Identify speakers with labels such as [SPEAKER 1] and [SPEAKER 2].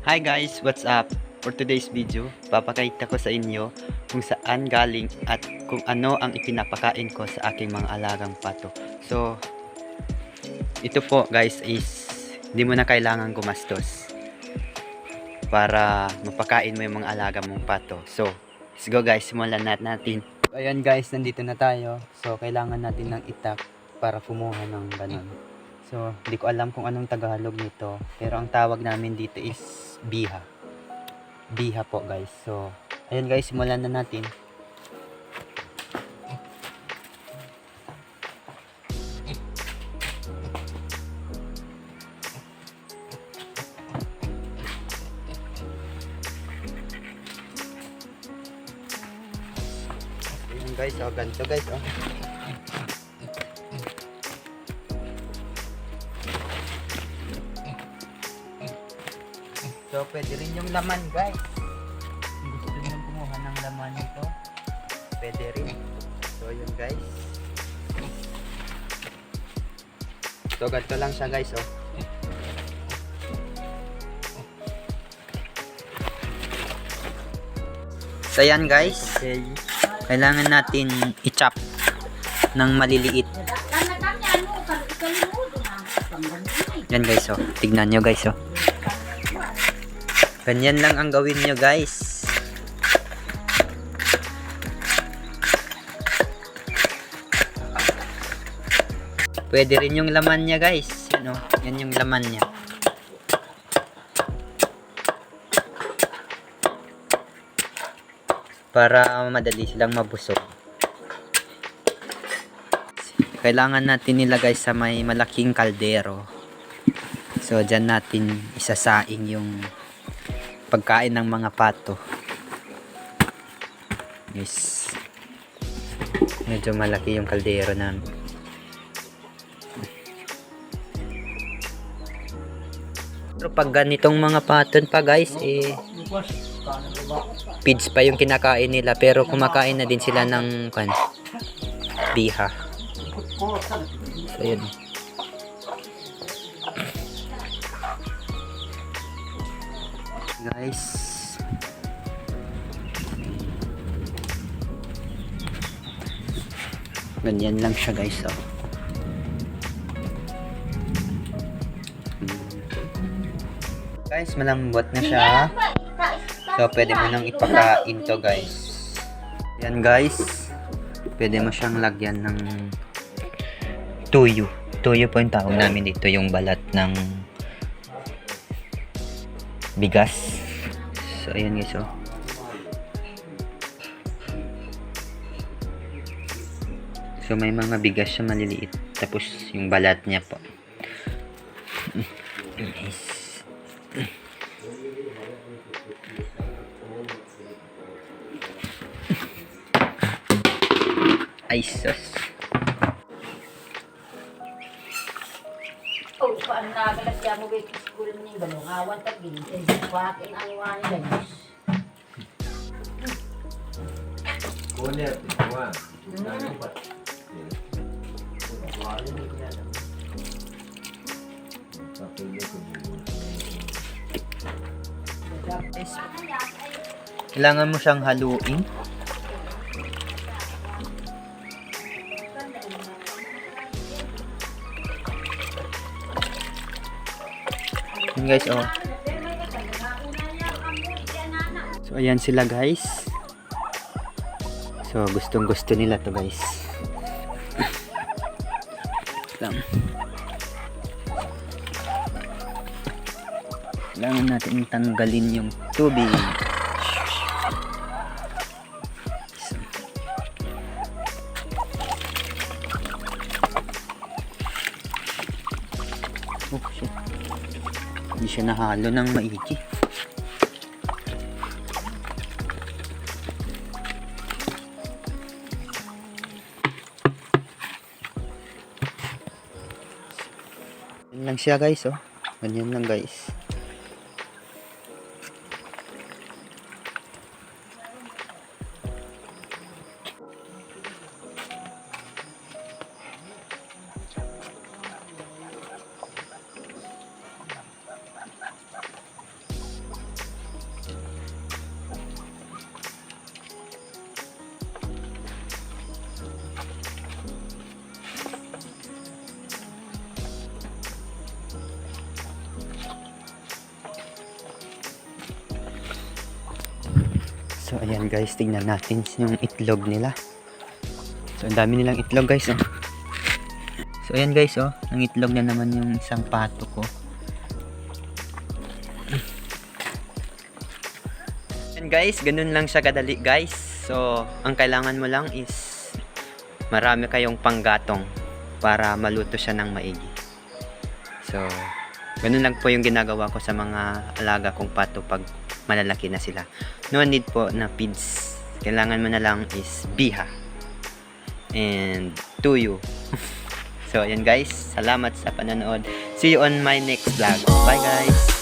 [SPEAKER 1] Hi guys, what's up? For today's video, papakita ko sa inyo kung saan galing at kung ano ang ipinapakain ko sa aking mga alagang pato. So, ito po guys is hindi mo na kailangan gumastos para mapakain mo yung mga alaga mong pato. So, let's go guys, simulan natin. Ayan guys, nandito na tayo. So, kailangan natin ng itak para kumuha ng ganon. So, hindi ko alam kung anong Tagalog nito, pero ang tawag namin dito is biha. Biha po guys. So, ayan guys, simulan na natin. Ayan guys, oh, ganito guys, oh. So, pwede rin yung laman guys. Kung gusto nyo kumuha ng laman nito, pwede rin. So, yun guys. So, ganito lang siya guys, oh. So, yan guys. Okay. Kailangan natin i-chop ng maliliit. Yan guys, oh. Tignan nyo guys, oh. Ganyan lang ang gawin nyo guys. Pwede rin yung laman niya guys. Yan, oh. Yan yung laman niya. Para madali silang mabusog. Kailangan natin nilagay sa may malaking kaldero. So dyan natin isasaing yung pagkain ng mga pato. Yes. Medyo malaki yung kaldero namin. Pero pag ganitong mga paton pa guys, feeds pa yung kinakain nila, pero kumakain na din sila ng biha. So yun. Guys, ganyan lang siya guys, oh. Guys, malambot na siya. So pwede mo nang ipakain to guys. Yan guys, pwede mo siyang lagyan ng tuyo. Tuyo po yung tawag namin dito, yung balat ng bigas. So ayun guys, oh. So may mga bigas siya maliliit, tapos yung balat niya po. Nice. Ay sus.
[SPEAKER 2] Oh, paano nakakalagyan mo ba yung school ni Balong? Awan tagin. Wakin ang iwan nila.
[SPEAKER 3] Kunya, tingwa.
[SPEAKER 1] Kailangan mo siyang haluin. Yun guys, oh. So ayan sila guys. So gustong gusto nila to guys. Lang. Kailangan natin tanggalin yung tubig. Oh shit. Hindi siya nahalo ng maigi. Yan lang siya guys, oh. Ganyan lang guys. So ayan guys, tingnan natin yung itlog nila. So ang dami nilang itlog guys oh. So ayan guys oh, ang itlog na naman yung isang pato ko. And guys, ganun lang siya kadali guys. So ang kailangan mo lang is marami kayong panggatong para maluto siya ng maigi. So ganun lang po yung ginagawa ko sa mga alaga kong pato pag malalaki na sila. No need po na feeds. Kailangan mo na lang is biha and tuyo. So ayan guys, salamat sa panonood. See you on my next vlog. Bye guys.